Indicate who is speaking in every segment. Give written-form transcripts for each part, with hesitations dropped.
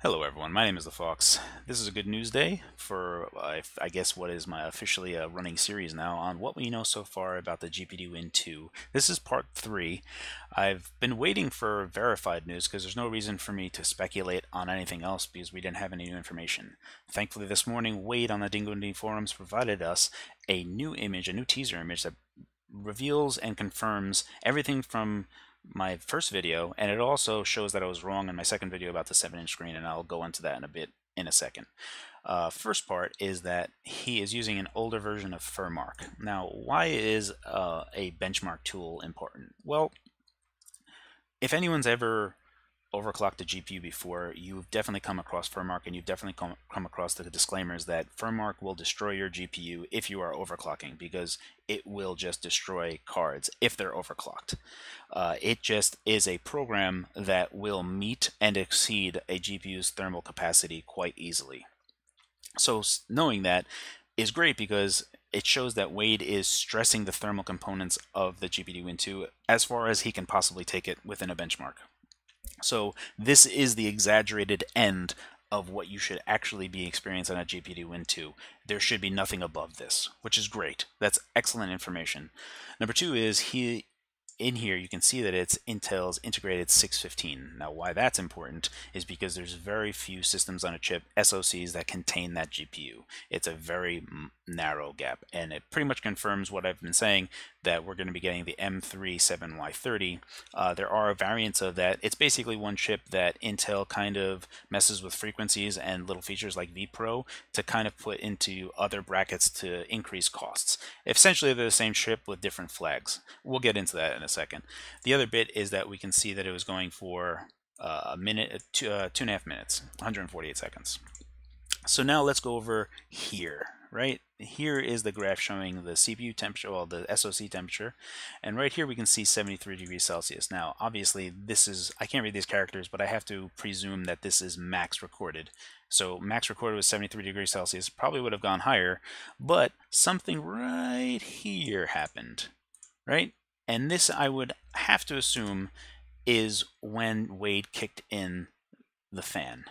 Speaker 1: Hello everyone, my name is the Phawx. This is a good news day for, I guess, what is my officially running series now on what we know so far about the GPD Win 2. This is part 3. I've been waiting for verified news because there's no reason for me to speculate on anything else because we didn't have any new information. Thankfully this morning, Wade on the Dingo forums provided us a new image, a new teaser image that reveals and confirms everything from my first video, and it also shows that I was wrong in my second video about the 7-inch screen, and I'll go into that in a second. First part is that he is using an older version of Phawx. Now, why is a benchmark tool important? Well, if anyone's ever overclocked a GPU before, you've definitely come across Phawx, and you've definitely come across the disclaimers that Phawx will destroy your GPU if you are overclocking, because it will just destroy cards if they're overclocked. It just is a program that will meet and exceed a GPU's thermal capacity quite easily. So knowing that is great because it shows that Wade is stressing the thermal components of the GPD Win 2 as far as he can possibly take it within a benchmark. So this is the exaggerated end of what you should actually be experiencing on a GPD Win 2. There should be nothing above this, which is great. That's excellent information. Number two is in here you can see that it's Intel's integrated 615. Now why that's important is because there's very few systems on a chip, SoCs, that contain that GPU. It's a very narrow gap, and it pretty much confirms what I've been saying, that we're going to be getting the M3-7Y30. There are variants of that. It's basically one chip that Intel kind of messes with frequencies and little features like vPro to kind of put into other brackets to increase costs. Essentially, they're the same chip with different flags. We'll get into that in a second. The other bit is that we can see that it was going for a minute, 2.5 minutes, 148 seconds. So now let's go over here. Right here is the graph showing the CPU temperature, well, the SoC temperature, and right here we can see 73 degrees Celsius. Now, obviously, this is, I can't read these characters, but I have to presume that this is max recorded. So max recorded was 73 degrees Celsius. Probably would have gone higher, but something right here happened, right? And this, I would have to assume, is when Wade kicked in the fan,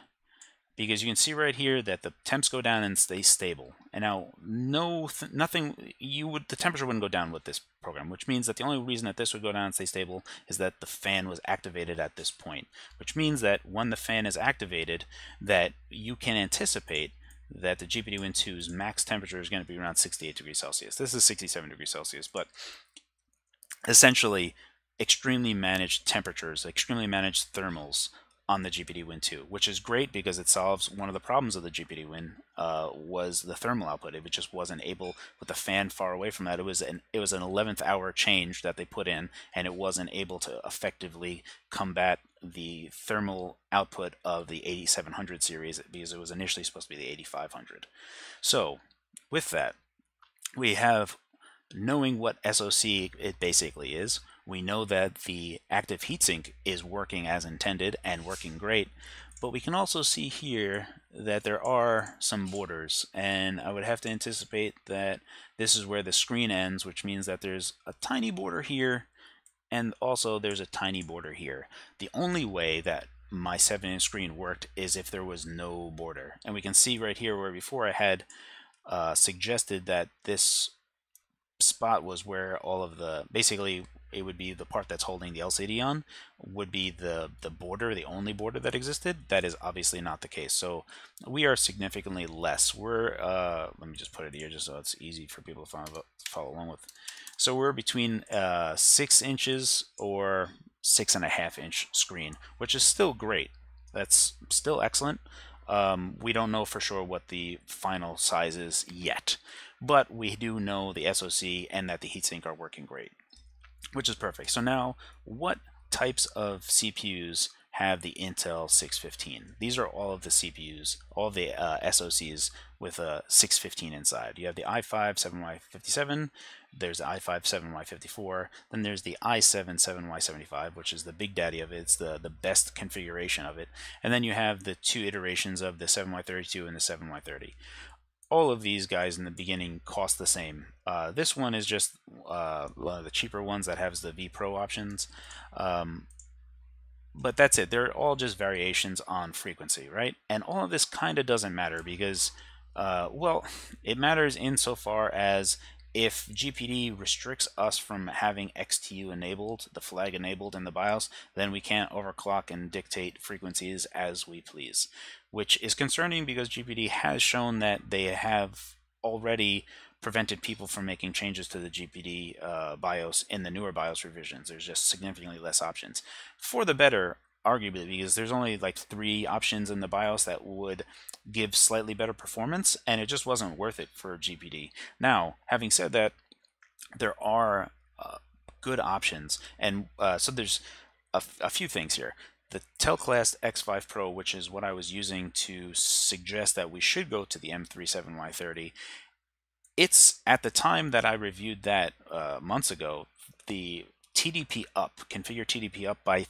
Speaker 1: because you can see right here that the temps go down and stay stable. And now the temperature wouldn't go down with this program, which means that the only reason that this would go down and stay stable is that the fan was activated at this point, which means that when the fan is activated, that you can anticipate that the GPD Win 2's max temperature is going to be around 68 degrees Celsius. This is 67 degrees Celsius, but essentially extremely managed temperatures, extremely managed thermals on the GPD Win 2, which is great because it solves one of the problems of the GPD Win, was the thermal output. It just wasn't able, with the fan far away from that, it was an 11th hour change that they put in, and it wasn't able to effectively combat the thermal output of the 8700 series because it was initially supposed to be the 8500. So with that, we have, knowing what SoC it basically is, we know that the active heatsink is working as intended and working great, but we can also see here that there are some borders, and I would have to anticipate that this is where the screen ends, which means that there's a tiny border here, and also there's a tiny border here. The only way that my 7-inch screen worked is if there was no border, and we can see right here where before I had suggested that this spot was where all of the, basically it would be the part that's holding the LCD on, would be the border, the only border that existed. That is obviously not the case. So we are significantly less. We're, let me just put it here just so it's easy for people to follow along with. So we're between 6 inches or 6.5 inch screen, which is still great. That's still excellent. We don't know for sure what the final size is yet, but we do know the SoC and that the heatsink are working great, which is perfect. So now, what types of CPUs have the Intel 615? These are all of the CPUs, all of the SoCs with a 615 inside. You have the i5-7Y57, there's the i5-7Y54, then there's the i7-7Y75, which is the big daddy of it. It's the best configuration of it. And then you have the two iterations of the 7Y32 and the 7Y30. All of these guys in the beginning cost the same. This one is just one of the cheaper ones that has the vPro options. but that's it. They're all just variations on frequency, right? And all of this kind of doesn't matter because, well, it matters insofar as if GPD restricts us from having XTU enabled, the flag enabled in the BIOS, then we can't overclock and dictate frequencies as we please, which is concerning because GPD has shown that they have already prevented people from making changes to the GPD BIOS in the newer BIOS revisions. There's just significantly less options. For the better, arguably, because there's only like 3 options in the BIOS that would give slightly better performance, and it just wasn't worth it for GPD. Now, having said that, there are good options, and so there's a few things here. The Telclast X5 Pro, which is what I was using to suggest that we should go to the M3-7Y30, it's at the time that I reviewed that months ago, the TDP up, configure TDP up by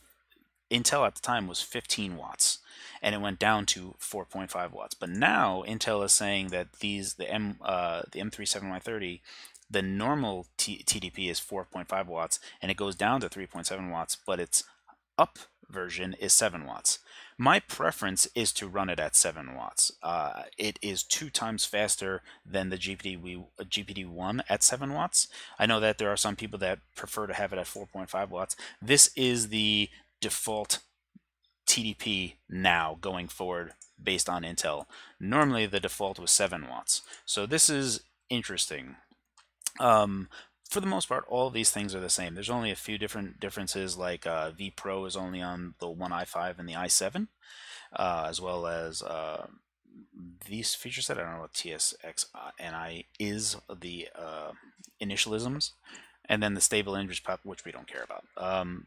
Speaker 1: Intel at the time was 15 watts, and it went down to 4.5 watts. But now Intel is saying that the M3-7Y30, the normal TDP is 4.5 watts, and it goes down to 3.7 watts, but its up version is 7 watts. My preference is to run it at 7 watts. It is 2 times faster than the GPD-1 at 7 watts. I know that there are some people that prefer to have it at 4.5 watts. This is the default TDP now going forward based on Intel. Normally the default was 7 watts. So this is interesting. For the most part, all of these things are the same. There's only a few different differences, like V Pro is only on the One i5 and the i7, as well as these feature set. I don't know what TSXNI is, the initialisms, and then the stable image pop, which we don't care about.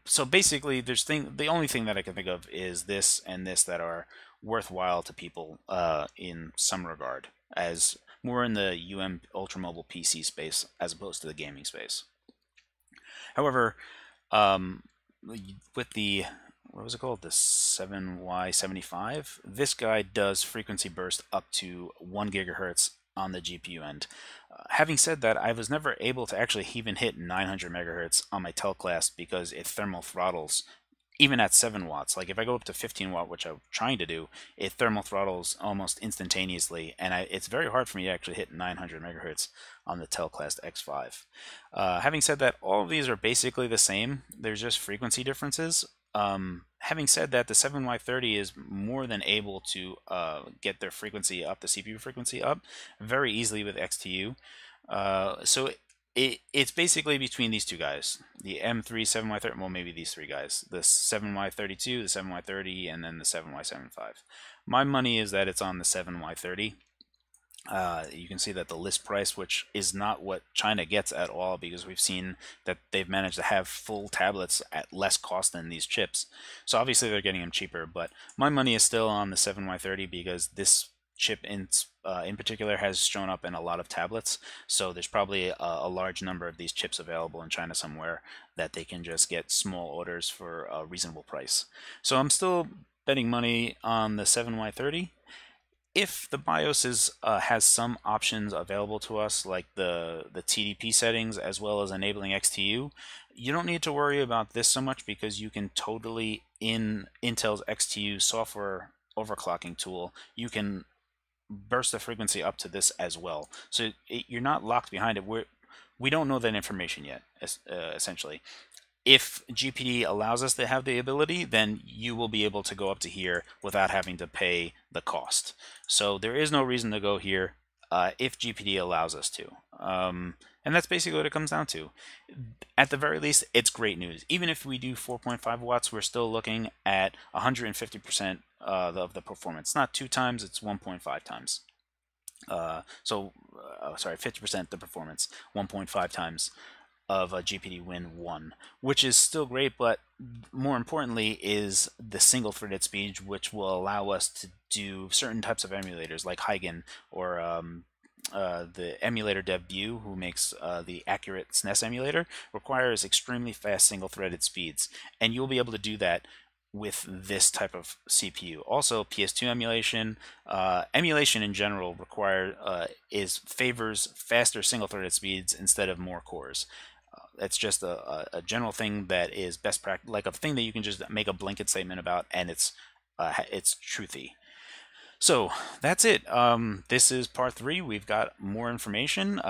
Speaker 1: So basically, the only thing that I can think of is this and this that are worthwhile to people in some regard, as more in the ultramobile PC space as opposed to the gaming space. However, with the, what was it called, the 7Y75, this guy does frequency burst up to 1 gigahertz on the GPU end. Having said that, I was never able to actually even hit 900 megahertz on my Telclast because it thermal throttles even at 7 watts. Like if I go up to 15 watt, which I'm trying to do, it thermal throttles almost instantaneously, and it's very hard for me to actually hit 900 megahertz on the Telclast X5. Having said that, all of these are basically the same. There's just frequency differences. Having said that, the 7Y30 is more than able to get their frequency up, the CPU frequency up, very easily with XTU. So it's basically between these two guys, the M3-7Y30, well, maybe these 3 guys, the 7Y32, the 7Y30, and then the 7Y75. My money is that it's on the 7Y30. You can see that the list price, which is not what China gets at all, because we've seen that they've managed to have full tablets at less cost than these chips. So obviously they're getting them cheaper, but my money is still on the 7Y30 because this chip in particular has shown up in a lot of tablets, so there's probably a large number of these chips available in China somewhere that they can just get small orders for a reasonable price. So I'm still betting money on the 7Y30. If the BIOS has some options available to us, like the TDP settings as well as enabling XTU, you don't need to worry about this so much because you can totally, in Intel's XTU software overclocking tool, you can burst the frequency up to this as well. So you're not locked behind it. We don't know that information yet, essentially. If GPD allows us to have the ability, then you will be able to go up to here without having to pay the cost. So there is no reason to go here if GPD allows us to. And that's basically what it comes down to. At the very least, it's great news. Even if we do 4.5 watts, we're still looking at 150% of the performance. Not 2 times, it's 1.5 times. Sorry, 50% the performance, 1.5 times of a GPD Win 1, which is still great, but more importantly is the single-threaded speed, which will allow us to do certain types of emulators like Huygen or the emulator dev View, who makes the accurate SNES emulator, requires extremely fast single-threaded speeds, and you'll be able to do that with this type of CPU. Also, PS2 emulation, emulation in general favors faster single-threaded speeds instead of more cores. it's just a general thing that is best practice, like a thing that you can just make a blanket statement about, and it's truthy. So that's it. This is part 3. We've got more information.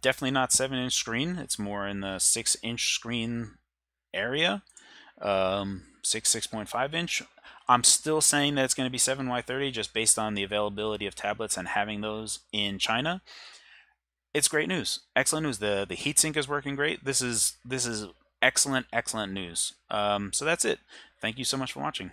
Speaker 1: Definitely not 7-inch screen. It's more in the 6-inch screen area. 6.5 inch. I'm still saying that it's going to be 7Y30 just based on the availability of tablets and having those in China. It's great news. Excellent news. The heatsink is working great. This is excellent news. So that's it. Thank you so much for watching.